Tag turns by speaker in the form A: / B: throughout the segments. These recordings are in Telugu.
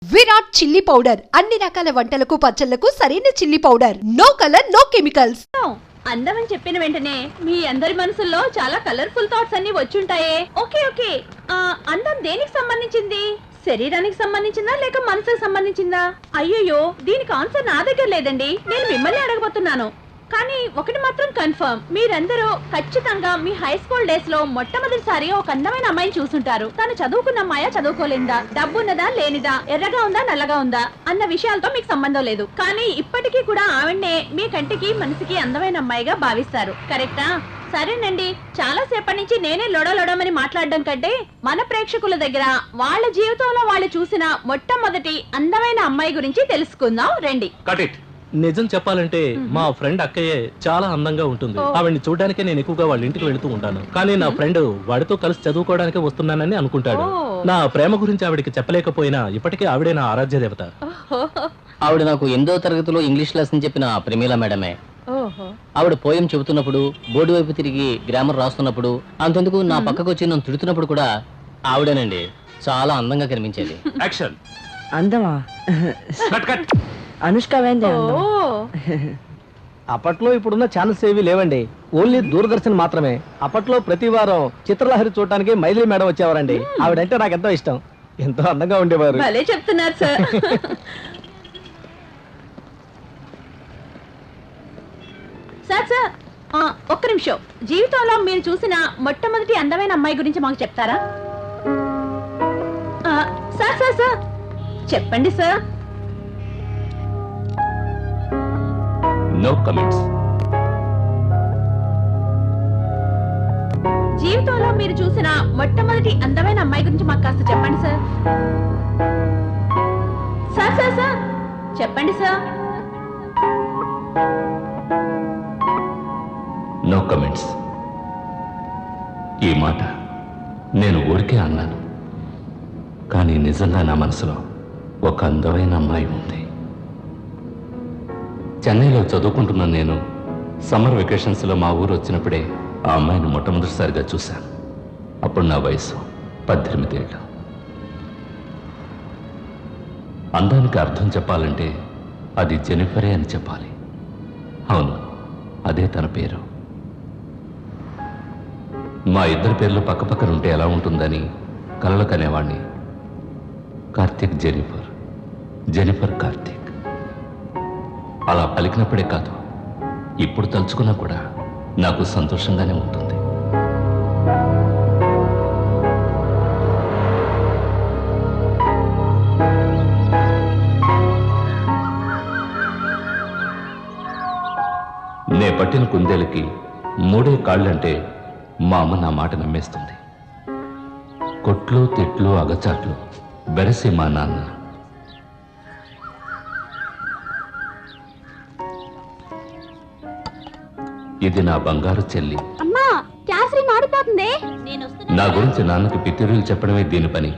A: విరాట్ చిల్లీ పౌడర్ అన్ని రకాల వంటలకు పచ్చళ్లకు సరైన chilli powder. No colour no chemicals.
B: అందమని చెప్పిన వెంటనే మీ అందరి మనసుల్లో చాలా కలర్ఫుల్ థాట్స్ అన్ని వచ్చుంటాయే. ఓకే ఓకే, అందం దేనికి సంబంధించింది? శరీరానికి సంబంధించిందా లేక మనసుకు సంబంధించిందా? అయ్యయ్యో, దీనికి ఆన్సర్ నా దగ్గర లేదండి. నేను మిమ్మల్ని అడగబోతున్నాను. కానీ ఒకటి మాత్రం కన్ఫర్మ్, మీరందరూ ఖచ్చితంగా మీ హై స్కూల్ డేస్ లో మొట్టమొదటిసారి ఒక అందమైన అమ్మాయిని చూసుంటారు. తను చదువుకున్న అమ్మాయా చదువుకోలేదా, డబ్బున్నదా లేనిదా, ఎర్రగా ఉందా నల్లగా ఉందా అన్న విషయాలతో మీకు సంబంధం లేదు. కానీ ఇప్పటికీ కూడా ఆవిడ్నే మీ కంటికి మనసుకి అందమైన అమ్మాయిగా భావిస్తారు. కరెక్టా? సరేనండి, చాలా సేపటి నుంచి నేనే లొడలొడమని మాట్లాడడం కంటే మన ప్రేక్షకుల దగ్గర వాళ్ళ జీవితంలో వాళ్ళు చూసిన మొట్టమొదటి అందమైన అమ్మాయి గురించి తెలుసుకుందాం రండి.
C: నిజం చెప్పాలంటే మా ఫ్రెండ్ అక్కయ్యే చాలా అందంగా ఉంటుంది. ఆవిడ్ని చూడడానికే నేను ఎక్కువగా వాళ్ళ ఇంటికి వెళుతూ ఉంటాను. కానీ నా ఫ్రెండ్ వాడితో కలిసి చదువుకోవడానికి వస్తున్నానని అనుకుంటాడు. నా ప్రేమ గురించి ఆవిడికి చెప్పలేకపోయినా ఇప్పటికే ఆవిడే నా ఆరాధ్య దేవత.
D: ఆవిడ నాకు 8వ తరగతిలో ఇంగ్లీష్ లెసన్ చెప్పిన ప్రమీల మేడమే. ఆవిడ పోయం చెబుతున్నప్పుడు, బోర్డు వైపు తిరిగి గ్రామర్ రాస్తున్నప్పుడు, అంతెందుకు నా పక్కకు వచ్చి నన్ను తిడుతున్నప్పుడు కూడా ఆవిడేనండి చాలా అందంగా కనిపించేది.
E: అందమా? అనుష్క
F: అప్పట్లో ఇప్పుడున్న ఛానల్స్ ఏవి లేవండి, ఓన్లీ దూరదర్శన్ మాత్రమే. అప్పట్లో ప్రతి వారం చిత్రలహరి చూడటానికి మైథిలి మేడం వచ్చేవారండి. ఆవిడంటే నాకు ఎంతో ఇష్టం, ఎంతో అందంగా ఉండేవారు.
B: భలే చెప్తున్నారు సార్. సార్ సార్, ఒక్క నిమిషం. జీవితంలో మీరు చూసిన మొట్టమొదటి అందమైన అమ్మాయి గురించి మాకు చెప్తారా? సార్ సార్ సార్ చెప్పండి సార్.
C: No comments.
B: జీవితంలో మీరు చూసిన మొట్టమొదటి అందమైన అమ్మాయి గురించి మాకు కాస్త చెప్పండి సార్. సార్ సార్ సార్ చెప్పండి సార్.
C: No comments. ఈ మాట నేను ఊరికే అన్నాను, కానీ నిజంగా నా మనసులో ఒక అందమైన అమ్మాయి ఉంది. చెన్నైలో చదువుకుంటున్న నేను సమ్మర్ వెకేషన్స్లో మా ఊరు వచ్చినప్పుడే ఆ అమ్మాయిని మొట్టమొదటిసారిగా చూశాను. అప్పుడు నా వయసు 18 ఏళ్ళు. అందానికి అర్థం చెప్పాలంటే అది జెనిఫరే అని చెప్పాలి. అవును, అదే తన పేరు. మా ఇద్దరి పేర్లు పక్కపక్కన ఉంటే ఎలా ఉంటుందని కలలు కనేవాణ్ణి. Karthik Jennifer, Jennifer Karthik. అలా పలికినప్పుడే కాదు, ఇప్పుడు తలుచుకున్నా కూడా నాకు సంతోషంగానే ఉంటుంది. నే పట్టిన కుందేలకి 3 కాళ్ళంటే మా అమ్మ నా మాట నమ్మేస్తుంది. కొట్లు తిట్లు అగచాట్లు బెరసి మా నాన్న. ఇది నా బంగారు చెల్లి. నా గురించి నాన్నకి పితిరులు చెప్పడమే దీని పని.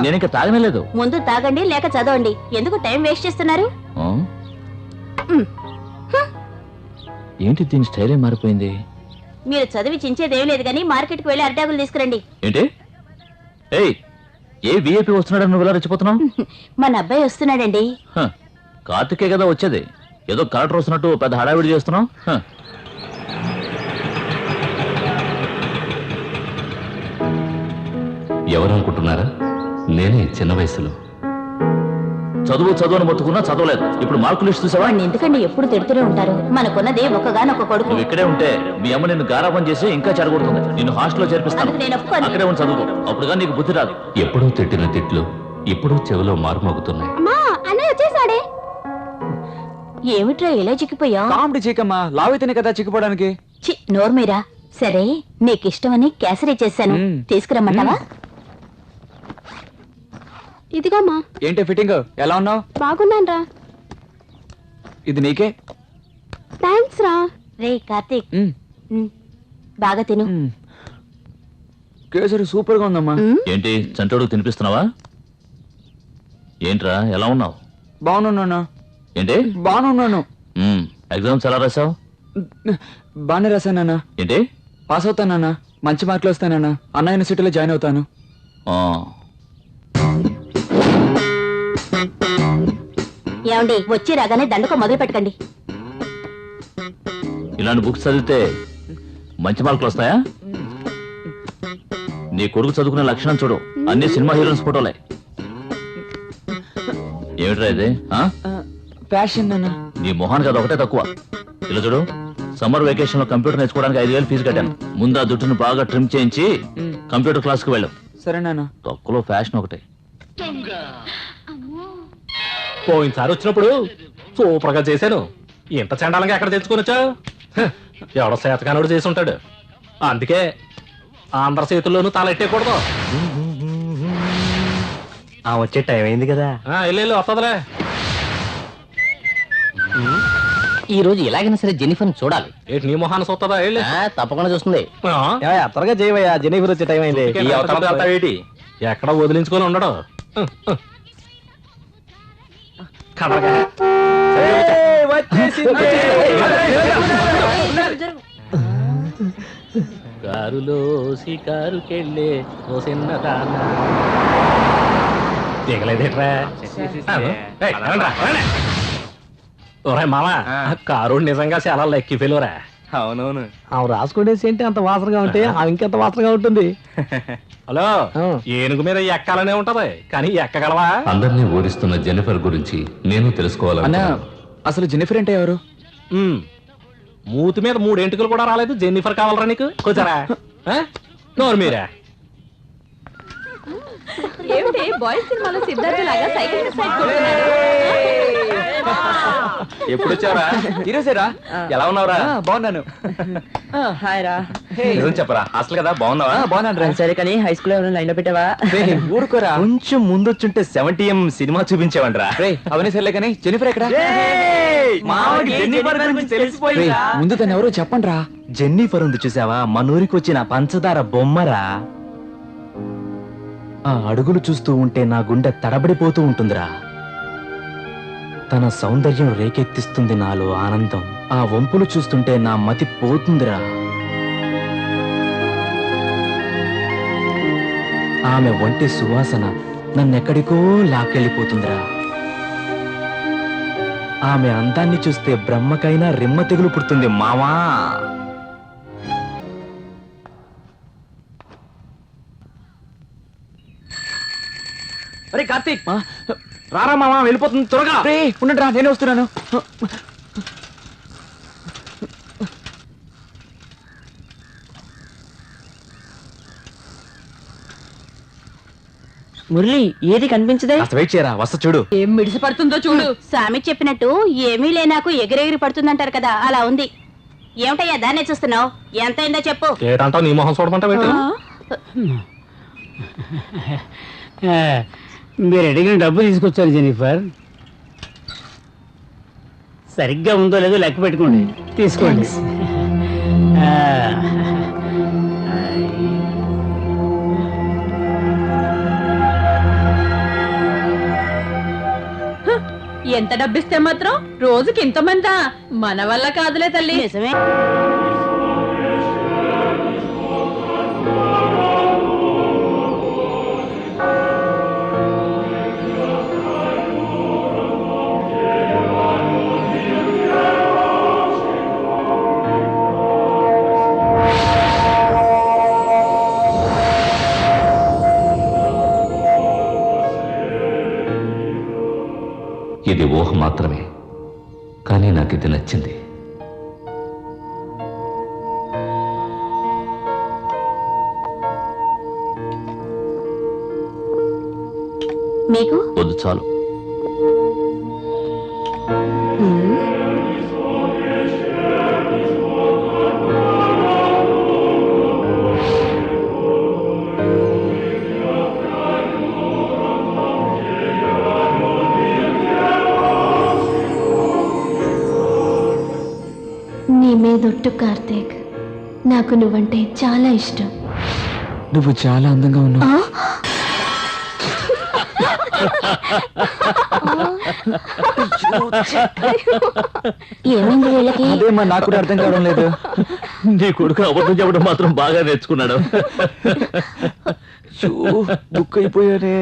C: నేను ఇంకా తాగనలేదు.
B: ముందు తాగండి లేక చదవండి, ఎందుకు టైం వేస్ట్ చేస్తున్నారు?
C: ఏంటి దీని స్టైలే మారిపోయింది?
B: మీరు చదివి చించేదేం లేదు కానీ మార్కెట్కి వెళ్ళి అరటాకులు తీసుకురండి.
C: ఏంటి? ఏ విఐపి వస్తున్నాడని నువ్వు ఇలా రెచ్చిపోతున్నావు?
B: మన అబ్బాయి వస్తున్నాడండి.
C: కార్తికే కదా వచ్చేది, ఏదో కలెక్టర్ వస్తున్నట్టు పెద్ద హడావిడి చేస్తున్నావు. ఎవరనుకుంటున్నారా? నేనే చిన్న వయసులో చదువు అని మొత్తుకున్నా చదవలేదు. ఇప్పుడు మార్కులు లిస్ట్ చూసావా?
B: ఎందుకంటే ఎప్పుడు తిడుతూనే ఉంటారు. మనకున్నదే ఒక్కగానొక్క కొడుకు.
C: నువ్వు ఇక్కడే ఉంటే మీ అమ్మ నిన్ను గారాబం చేసి ఇంకా చెడగొడుతుంది. నిన్ను హాస్టల్లో చేర్పిస్తాను. అక్కడే ఉండి చదువుకో, అప్పుడుగా నీకు బుద్ధి రాదు. ఎప్పుడూ తిట్టిన తిట్లు ఇప్పుడు చెవిలో మారుమోగుతున్నాయి.
B: ఏమిట్రా ఇలా చిక్కిపోయా?
F: కామెడీ చీకమ్మా, లావైతేనే కదా చిక్కిపోవడానికి.
B: నోర్మీరా. సరే, నీకిష్టమని కేసరి చేశాను, తీసుకురమ్మంటావా?
E: ఇదిగోమ్మా.
F: ఏంటి ఫిట్టింగ్? ఎలా ఉన్నావు?
E: బాగున్నాను రా.
F: ఇది నీకే.
E: థ్యాంక్స్ రా.
B: రే కార్తీక్, బాగా తిను.
F: కేసరి సూపర్ గా ఉందమ్మా.
C: ఏంటి చంటోడు తినిపిస్తున్నావా? ఏంట్రా ఎలా ఉన్నావు?
F: బాగున్నాను.
C: ఏంటి?
F: బాగున్నాను.
G: ఎగ్జామ్స్ ఎలా రాసావు?
H: బాగానే రాశానన్నా.
G: ఏంటి?
H: పాస్ అవుతానన్నా, మంచి మార్కులు వస్తానన్నా. అన్నా యూనివర్సిటీలో జాయిన్ అవుతాను.
G: ఆ,
B: ఏమండి వచ్చి రాగానే దండకం మొదలు పెట్టకండి.
G: ఇలాంటి బుక్స్ చదివితే మంచి మార్కులు వస్తాయా? నీ కొడుకు చదువుకునే లక్షణం చూడు, అన్ని సినిమా హీరోయిన్స్ ఫోటోలే. ఏమిట్రా ఇది? ఆ?
H: ప్యాషన్ అన్నా.
G: నీ మొహానికి అది ఒకటే తక్కువ. ఇలా చూడు, సమ్మర్ వెకేషన్ లో కంప్యూటర్ నేర్చుకోవడానికి 5,000 ఫీజు కట్టాను. ముందు ఆ జుట్టును బాగా ట్రిమ్ చేయించి కంప్యూటర్ క్లాస్ కి వెళ్ళు.
H: సరేనా?
G: తక్కువలో ఫ్యాషన్ ఒకటే.
C: పోయినసారి వచ్చినప్పుడు సూపర్ గా చేశాను. ఇంత చండాలంగా ఎక్కడ తెచ్చుకోనొచ్చా? ఎవడో శాతకానుడు చేసి ఉంటాడు. అందుకే అందరి చేతుల్లోనూ తలెట్టేయకూడదు.
F: వచ్చే టైం అయింది కదా.
C: వెళ్ళు వస్తుందిలే.
D: ఈ రోజు ఎలాగైనా సరే జెన్నిఫర్ని చూడాలి.
C: ఏంటి నీ మొహాన్ని చూస్తుందా? వెళ్ళు.
D: తప్పకుండా చూస్తుంది.
F: త్వరగా చేయవయ్యా, జెనిఫర్ వచ్చే టైం అయింది.
C: ఈ అవతల వెళ్తావేటి? ఎక్కడ వదిలించుకొని ఉండడు. కదలగా. కారులో షికారుకెళ్ళే ఓ చిన్నదానా. దిగలేదేట్రా? ఒరే మామా, కారు నిజంగా చాలా లెక్కి ఫెయిల్యూరా.
F: అవునవును. ఆమె రాసుకునేసి ఏంటి అంత వాసనగా ఉంటే ఆమె ఇంకెంత వాసనగా ఉంటుంది.
C: హలో, ఏనుగు మీద ఎక్కాలనే ఉంటది కానీ ఎక్కగలవా?
I: అందరినీ ఓడిస్తున్న జెన్నిఫర్ గురించి నేను
H: అన్నా,
I: తెలుసుకోవాలన్నా.
H: అసలు జెన్నిఫర్ అంటే ఎవరు?
C: మూతి మీద 3 ఎంటుకలు కూడా రాలేదు, జెన్నిఫర్ కావాలరా నీకు? కూర్చోరా. నోరు మీరా.
B: ఏమిటి బాయ్స్ సినిమాలో సిద్ధార్థ లాగా సైకిల్ మీద సైడ్ కొడుతున్నాడు?
F: ఎప్పుడు వచ్చారా?
H: ఈరోజేరా?
F: ఎలా ఉన్నావురా?
H: బాగున్నాను.
E: హాయ్ రా.
F: నిజం చెప్పరా, హాస్టల్ కదా, బాగున్నావా?
H: బాగున్నాను రా.
E: సరే కానీ హై స్కూల్ ఎవరైనా లైన్ లో పెట్టావా?
H: ఊరుకోరా.
F: కొంచెం ముందొచ్చుంటే 70M సినిమా చూపించేవంటరా.
H: అవన్నీ సర్లే కానీ జెన్నిఫర్ ఎక్కడ? ముందు తను ఎవరో చెప్పండి రా.
F: జెన్నిఫర్ ఉంది చూసావా, మన ఊరికి వచ్చిన పంచదార బొమ్మరా. ఆ అడుగులు చూస్తూ ఉంటే నా గుండె తడబడిపోతూ ఉంటుందిరా. తన సౌందర్యం రేకెత్తిస్తుంది నాలో ఆనందం. ఆ వంపులు చూస్తుంటే నా మతి పోతుందిరా. ఆమె ఒంటి సువాసన నన్నెక్కడికో లాక్కెళ్ళిపోతుందిరా. ఆమె అందాన్ని చూస్తే బ్రహ్మకైనా రెమ్మ తెగులు పుడుతుంది మావా.
H: అరే కార్తీక్, రారా మామ, వెళ్ళిపోతుంది త్వరగా. ఉండండి రా, నేనే వస్తున్నాను.
E: మురళి ఏది కనిపించదే?
F: వెయిట్ చేయరా, వస్తా చూడు.
B: ఏం మిడిసి పడుతుందో చూడు. సామి చెప్పినట్టు ఏమీ లేనాకు ఎగిరెగిరి పడుతుందంటారు కదా, అలా ఉంది. ఏమిటయ్యా దాన్నే చూస్తున్నావు? ఎంత అయిందో చెప్పు.
C: ఏటంటావు? నీ మొహం చూడమంటావు ఏంటి?
J: మీరు అడిగిన డబ్బు తీసుకొచ్చారు జెన్నిఫర్. సరిగ్గా ఉందో లేదో లెక్క పెట్టుకోండి, తీసుకోండి.
B: ఎంత డబ్బిస్తే మాత్రం రోజుకి ఇంతమందా? మన వల్ల కాదులే తల్లి. నిజమే.
I: ఇది ఊహ మాత్రమే, కానీ నాకు ఇది నచ్చింది.
B: మీకు
G: వద్దు, చాలు.
E: నీ మీదొట్టు కార్తీక్, నాకు నువ్వంటే చాలా ఇష్టం.
H: నువ్వు చాలా అందంగా ఉన్నావు.
E: ఏమైంది వీళ్ళకి?
H: అదేమ్మా నాకు కూడా అర్థం కావడం లేదు.
G: నీ కొడుకు అబద్ధం చెప్పడం మాత్రం బాగా నేర్చుకున్నాడు.
H: బుక్ అయిపోయానే.